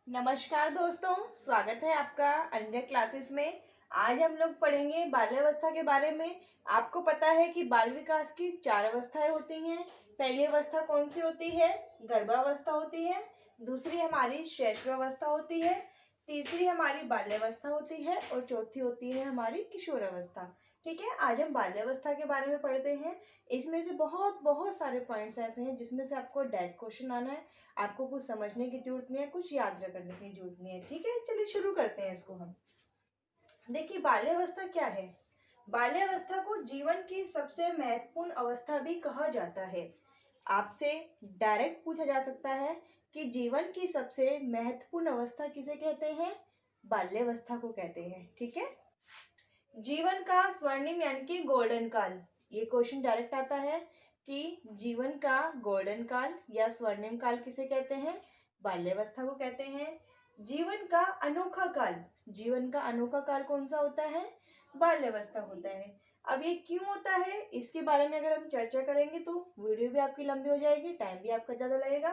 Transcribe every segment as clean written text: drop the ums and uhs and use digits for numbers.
नमस्कार दोस्तों, स्वागत है आपका अंजन क्लासेस में। आज हम लोग पढ़ेंगे बाल्यावस्था के बारे में। आपको पता है कि बाल विकास की 4 अवस्थाएं होती हैं। पहली अवस्था कौन सी होती है? गर्भावस्था होती है। दूसरी हमारी शैशवावस्था होती है। तीसरी हमारी बाल्यावस्था होती है और चौथी होती है हमारी किशोरावस्था। ठीक है, आज हम बाल्यावस्था के बारे में पढ़ते हैं। इसमें से बहुत बहुत सारे पॉइंट्स ऐसे हैं जिसमें से आपको डायरेक्ट क्वेश्चन आना है। आपको कुछ समझने की जरूरत नहीं है, कुछ याद रखने की जरूरत नहीं है। ठीक है, चलिए शुरू करते हैं इसको हम। देखिए, बाल्यावस्था क्या है? बाल्यावस्था को जीवन की सबसे महत्वपूर्ण अवस्था भी कहा जाता है। आपसे डायरेक्ट पूछा जा सकता है कि जीवन की सबसे महत्वपूर्ण अवस्था किसे कहते हैं? बाल्यावस्था को कहते हैं। ठीक है, जीवन का स्वर्णिम यानी कि गोल्डन काल, ये क्वेश्चन डायरेक्ट आता है कि जीवन का गोल्डन काल या स्वर्णिम काल किसे कहते हैं? बाल्यावस्था को कहते हैं। जीवन का अनोखा काल, जीवन का अनोखा काल कौन सा होता है? बाल्यावस्था होता है। अब ये क्यों होता है, इसके बारे में अगर हम चर्चा करेंगे तो वीडियो भी आपकी लंबी हो जाएगी, टाइम भी आपका ज्यादा लगेगा।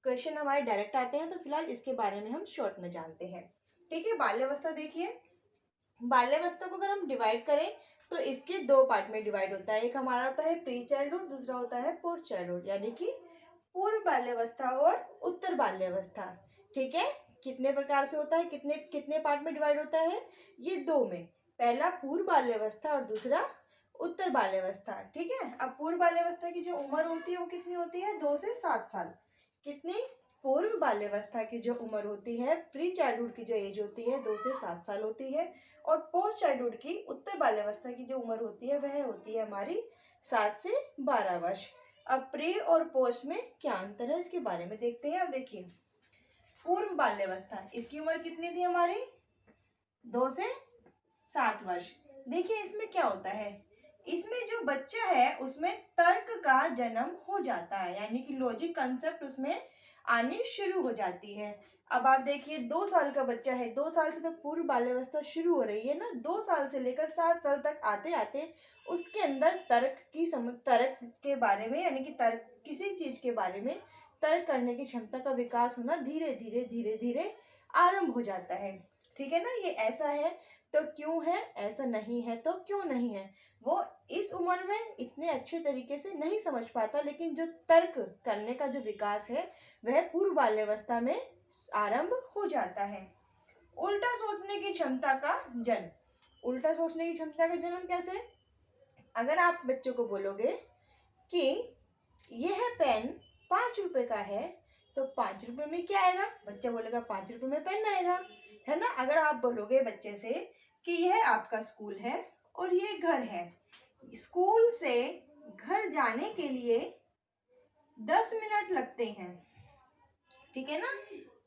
क्वेश्चन हमारे डायरेक्ट आते हैं तो फिलहाल इसके बारे में हम शॉर्ट में जानते हैं। ठीक है, बाल्यावस्था देखिए, बाल्यावस्था को अगर हम डिवाइड करें तो इसके 2 पार्ट में डिवाइड होता है। एक हमारा होता है प्री चाइल्डहुड, दूसरा होता है पोस्ट चाइल्डहुड, यानी कि पूर्व बाल्यावस्था और उत्तर बाल्यावस्था। ठीक है, कितने प्रकार से होता है, कितने कितने पार्ट में डिवाइड होता है? ये 2 में। पहला पूर्व बाल्यावस्था और दूसरा उत्तर बाल्यावस्था। ठीक है, अब पूर्व बाल्यावस्था की जो उम्र होती है वो कितनी होती है? 2 से 7 साल। कितनी? पूर्व बाल्यावस्था की जो उम्र होती है, प्री चाइल्डहुड की जो एज होती है, 2 से 7 साल होती है। और पोस्ट चाइल्डहुड की उत्तर बाल्यावस्था की जो उम्र होती है वह होती है हमारी 7 से 12 वर्ष। अब प्री और पोस्ट में क्या अंतर है इसके बारे में देखते हैं। अब देखिए, पूर्व बाल्यावस्था, इसकी उम्र कितनी थी हमारी? 2 से 7 वर्ष। देखिए इसमें क्या होता है, इसमें जो बच्चा है उसमें तर्क का जन्म हो जाता है, यानी कि लॉजिक कंसेप्ट उसमें आनी शुरू हो जाती है। अब आप देखिए, 2 साल का बच्चा है, 2 साल से तो पूर्व बाल्यावस्था शुरू हो रही है ना। 2 साल से लेकर 7 साल तक आते आते उसके अंदर तर्क के बारे में, यानी कि तर्क, किसी चीज के बारे में तर्क करने की क्षमता का विकास होना धीरे धीरे आरंभ हो जाता है। ठीक है ना, ये ऐसा है तो क्यों है, ऐसा नहीं है तो क्यों नहीं है, वो इस उम्र में इतने अच्छे तरीके से नहीं समझ पाता। लेकिन जो तर्क करने का जो विकास है वह पूर्व बाल्यावस्था में आरंभ हो जाता है। उल्टा सोचने की क्षमता का जन्म, उल्टा सोचने की क्षमता का जन्म कैसे? अगर आप बच्चों को बोलोगे कि यह पेन 5 रुपए का है, तो 5 रुपए में क्या आएगा? बच्चा बोलेगा 5 रुपए में पेन आएगा, है ना। अगर आप बोलोगे बच्चे से कि यह आपका स्कूल है और ये घर है, स्कूल से घर जाने के लिए 10 मिनट लगते हैं, ठीक है ना,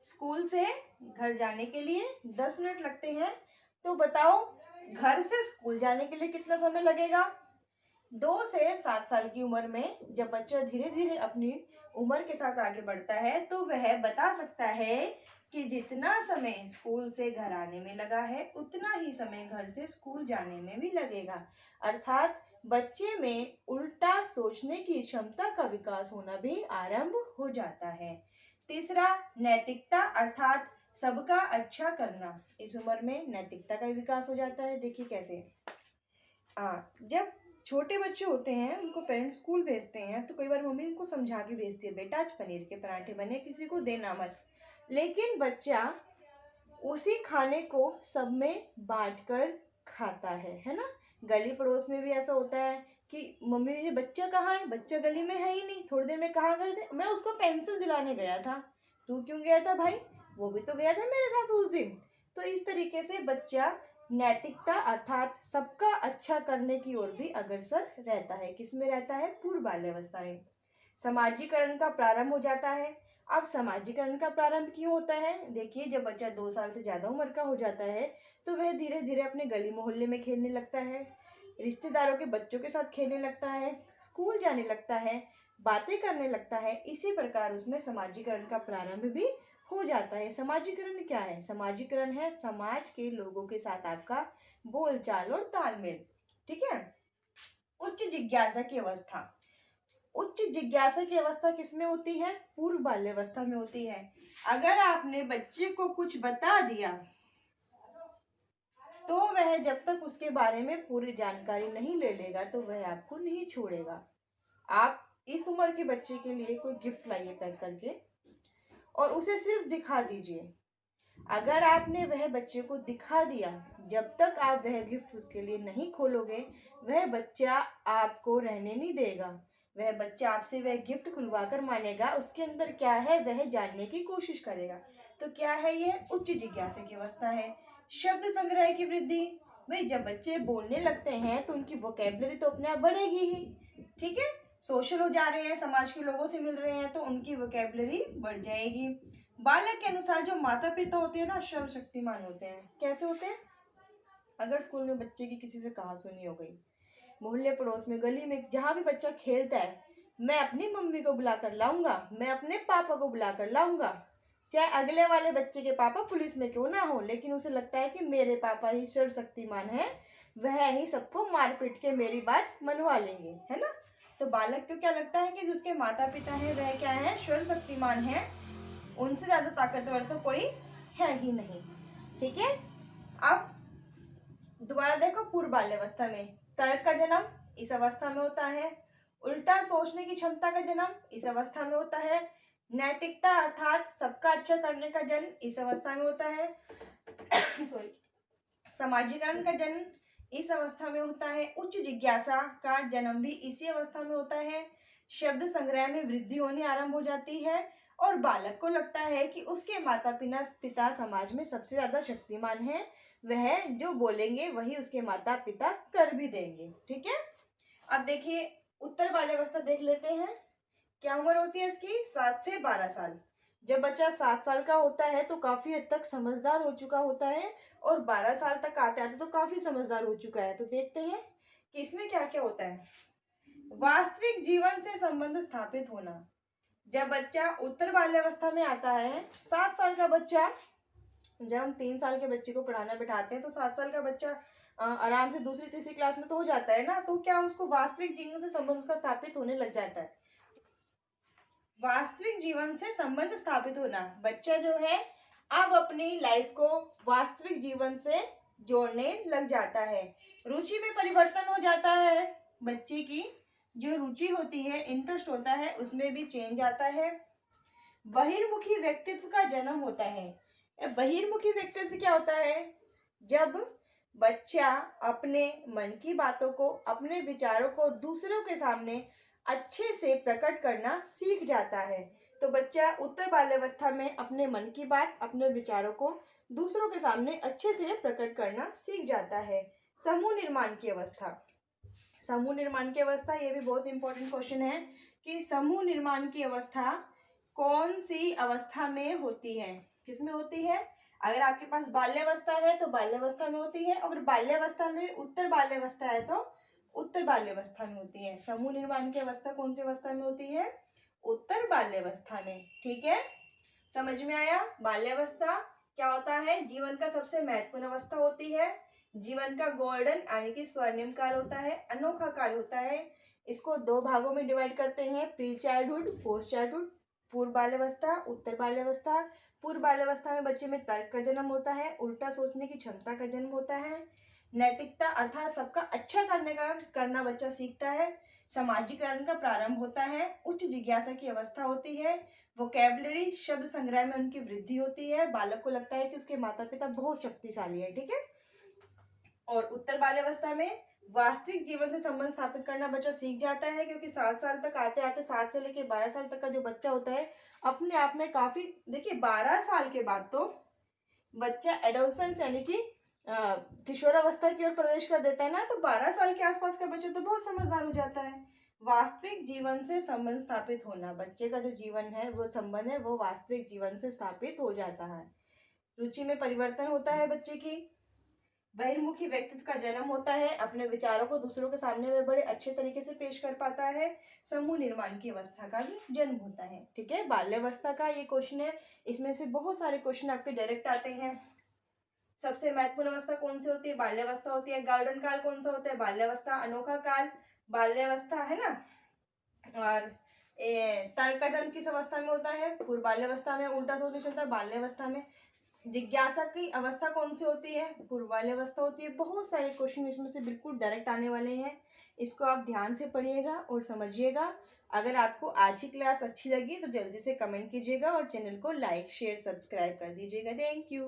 स्कूल से घर जाने के लिए 10 मिनट लगते हैं, तो बताओ घर से स्कूल जाने के लिए कितना समय लगेगा? 2 से 7 साल की उम्र में जब बच्चा धीरे धीरे अपनी उम्र के साथ आगे बढ़ता है तो वह बता सकता है कि जितना समय स्कूल से घर आने में लगा है उतना ही समय घर से स्कूल जाने में भी लगेगा। अर्थात बच्चे में उल्टा सोचने की क्षमता का विकास होना भी आरंभ हो जाता है। तीसरा, नैतिकता, अर्थात सबका अच्छा करना। इस उम्र में नैतिकता का विकास हो जाता है। देखिए कैसे, जब छोटे बच्चे होते हैं उनको पेरेंट्स स्कूल भेजते हैं तो कई बार मम्मी उनको समझा के भेजती है, बेटा आज पनीर के पराठे बने, किसी को देना मत। लेकिन बच्चा उसी खाने को सब में बांटकर खाता है ना। गली पड़ोस में भी ऐसा होता है कि मम्मी, ये बच्चा कहाँ है? बच्चा गली में है ही नहीं, थोड़ी देर में कहाँ गए थे? मैं उसको पेंसिल दिलाने गया था। तू क्यों गया था भाई? वो भी तो गया था मेरे साथ उस दिन। तो इस तरीके से बच्चा नैतिकता अर्थात सबका अच्छा करने की ओर भी अग्रसर रहता है। किसमें रहता है? पूर्व बाल्यावस्था में। समाजीकरण का प्रारंभ हो जाता है। अब समाजीकरण का प्रारंभ क्यों होता है? देखिए, जब बच्चा 2 साल से ज्यादा उम्र का हो जाता है तो वह धीरे धीरे अपने गली मोहल्ले में खेलने लगता है, रिश्तेदारों के बच्चों के साथ खेलने लगता है, स्कूल जाने लगता है, बातें करने लगता है। इसी प्रकार उसमें समाजीकरण का प्रारंभ भी हो जाता है। समाजीकरण क्या है? समाजीकरण है समाज के लोगों के साथ आपका बोलचाल और तालमेल। ठीक है। उच्च जिज्ञासा की अवस्था, उच्च जिज्ञासा की अवस्था किसमें होती है? पूर्व बाल्यावस्था में होती है। अगर आपने बच्चे को कुछ बता दिया तो वह जब तक उसके बारे में पूरी जानकारी नहीं ले लेगा तो वह आपको नहीं छोड़ेगा। आप इस उम्र के बच्चे के लिए कोई गिफ्ट लाइए पैक करके और उसे सिर्फ दिखा दीजिए। अगर आपने वह बच्चे को दिखा दिया, जब तक आप वह गिफ्ट उसके लिए नहीं खोलोगे वह बच्चा आपको रहने नहीं देगा। वह बच्चा आपसे वह गिफ्ट खुलवा कर मानेगा, उसके अंदर क्या है वह जानने की कोशिश करेगा। तो क्या है यह? उच्च जिज्ञासा की अवस्था है। शब्द संग्रह की वृद्धि, भाई जब बच्चे बोलने लगते हैं तो उनकी वोकेबलरी तो अपने आप बढ़ेगी ही। ठीक है, सोशल हो जा रहे हैं, समाज के लोगों से मिल रहे हैं तो उनकी वोकेबलरी बढ़ जाएगी। बालक के अनुसार जो माता पिता होते हैं ना, सर्वशक्तिमान होते हैं। कैसे होते हैं? अगर स्कूल में बच्चे की किसी से कहा सुनी हो गई, मोहल्ले पड़ोस में गली में जहाँ भी बच्चा खेलता है, मैं अपनी मम्मी को बुला कर लाऊंगा, मैं अपने पापा को बुला कर लाऊंगा। चाहे अगले वाले बच्चे के पापा पुलिस में क्यों ना हो, लेकिन उसे लगता है कि मेरे पापा ही सर्वशक्तिमान है, वह ही सबको मार पीट के मेरी बात मनवा लेंगे, है ना। तो बालक को क्या लगता है कि जिसके माता पिता है वह क्या है? सर्वशक्तिमान है, उनसे ज्यादा ताकतवर तो कोई है ही नहीं। ठीक है, अब दोबारा देखो, पूर्व बाल्यावस्था में तर्क का जन्म इस अवस्था में होता है। उल्टा सोचने की क्षमता का जन्म इस अवस्था में होता है। नैतिकता अर्थात सबका अच्छा करने का जन्म इस अवस्था में होता है। सॉरी, समाजीकरण का जन्म इस अवस्था में होता है। उच्च जिज्ञासा का जन्म भी इसी अवस्था में होता है। शब्द संग्रह में वृद्धि होनी आरंभ हो जाती है और बालक को लगता है कि उसके माता पिता समाज में सबसे ज्यादा शक्तिमान है, वह जो बोलेंगे वही उसके माता पिता कर भी देंगे। ठीक है, अब देखिए उत्तर बाल्यावस्था देख लेते हैं। क्या उम्र होती है इसकी? 7 से 12 साल। जब बच्चा 7 साल का होता है तो काफी हद तक समझदार हो चुका होता है और 12 साल तक आते आते तो काफी समझदार हो चुका है। तो देखते हैं कि इसमें क्या क्या होता है। वास्तविक जीवन से संबंध स्थापित होना, जब बच्चा उत्तर बाल्यावस्था में आता है, 7 साल का बच्चा, जब हम 3 साल के बच्चे को पढ़ाना बिठाते हैं तो 7 साल का बच्चा आराम से दूसरी तीसरी क्लास में तो हो जाता है ना। तो क्या उसको वास्तविक जीवन से संबंध उसका स्थापित होने लग जाता है। वास्तविक जीवन से संबंध स्थापित होना, बच्चा जो है अब अपनी लाइफ को वास्तविक जीवन से जोड़ने लग जाता है। रुचि में परिवर्तन हो जाता है, बच्चे की जो रुचि होती है, इंटरेस्ट होता है, उसमें भी चेंज आता है। बहिर्मुखी व्यक्तित्व का जन्म होता है। बहिर्मुखी व्यक्तित्व क्या होता है? जब बच्चा अपने मन की बातों को, अपने विचारों को दूसरों के सामने अच्छे से प्रकट करना सीख जाता है। तो बच्चा उत्तर बाल्यावस्था में अपने मन की बात, अपने विचारों को दूसरों के सामने अच्छे से प्रकट करना सीख जाता है। समूह निर्माण की अवस्था, समूह निर्माण की अवस्था, ये भी बहुत इंपॉर्टेंट क्वेश्चन है कि समूह निर्माण की अवस्था कौन सी अवस्था में होती है, किसमें होती है। अगर आपके पास बाल्यावस्था है तो बाल्यावस्था में होती है, अगर बाल्यावस्था में उत्तर बाल्यावस्था है तो उत्तर बाल्यावस्था में होती है। समूह निर्माण की अवस्था कौन सी अवस्था में होती है? उत्तर बाल्यावस्था में। ठीक है, समझ में आया। बाल्यावस्था क्या होता है? जीवन का सबसे महत्वपूर्ण अवस्था होती है। जीवन का गोल्डन यानी कि स्वर्णिम काल होता है, अनोखा काल होता है। इसको 2 भागों में डिवाइड करते हैं, प्री चाइल्डहुड, पोस्ट चाइल्डहुड। पूर्व बाल्यावस्था, उत्तर बाल्यावस्था। पूर्व बाल्यावस्था में बच्चे में तर्क का जन्म होता है, उल्टा सोचने की क्षमता का जन्म होता है। नैतिकता अर्थात सबका अच्छा करना बच्चा सीखता है। समाजीकरण का प्रारंभ होता है। उच्च जिज्ञासा की अवस्था होती है। वोकेबलरी शब्द संग्रह में उनकी वृद्धि होती है। बालक को लगता है कि उसके माता पिता बहुत शक्तिशाली है। ठीक है, और उत्तर बाल्यावस्था में वास्तविक जीवन से संबंध स्थापित करना बच्चा सीख जाता है, क्योंकि 7 साल तक आते आते 7 से लेकर 12 साल तक का जो बच्चा होता है अपने आप में काफी, देखिए 12 साल के बाद तो बच्चा एडोलसेंस यानी कि किशोरावस्था की ओर प्रवेश कर देता है ना। तो 12 साल के आसपास का बच्चा तो बहुत समझदार हो जाता है। वास्तविक जीवन से संबंध स्थापित होना, बच्चे का जो जीवन है वो संबंध है वो वास्तविक जीवन से स्थापित हो जाता है। रुचि में परिवर्तन होता है बच्चे की। बहिर्मुखी व्यक्तित्व का जन्म होता है, अपने विचारों को दूसरों के सामने में बड़े अच्छे तरीके से पेश कर पाता है। समूह निर्माण की अवस्था का भी जन्म होता है। ठीक है, बाल्यावस्था का ये क्वेश्चन है, इसमें से बहुत सारे क्वेश्चन आपके डायरेक्ट आते हैं। सबसे महत्वपूर्ण अवस्था कौन सी होती है? बाल्यावस्था होती है। गोल्डन काल कौन सा होता है? बाल्यावस्था। अनोखा काल बाल्यावस्था, है ना। और तर्क का जन्म किस अवस्था में होता है? पूर्व बाल्यावस्था में। उल्टा सोचने चलता है बाल्यावस्था में। जिज्ञासा की अवस्था कौन सी होती है? पूर्व बाल्यावस्था होती है। बहुत सारे क्वेश्चन इसमें से बिल्कुल डायरेक्ट आने वाले हैं। इसको आप ध्यान से पढ़िएगा और समझिएगा। अगर आपको आज की क्लास अच्छी लगी तो जल्दी से कमेंट कीजिएगा और चैनल को लाइक शेयर सब्सक्राइब कर दीजिएगा। Thank you.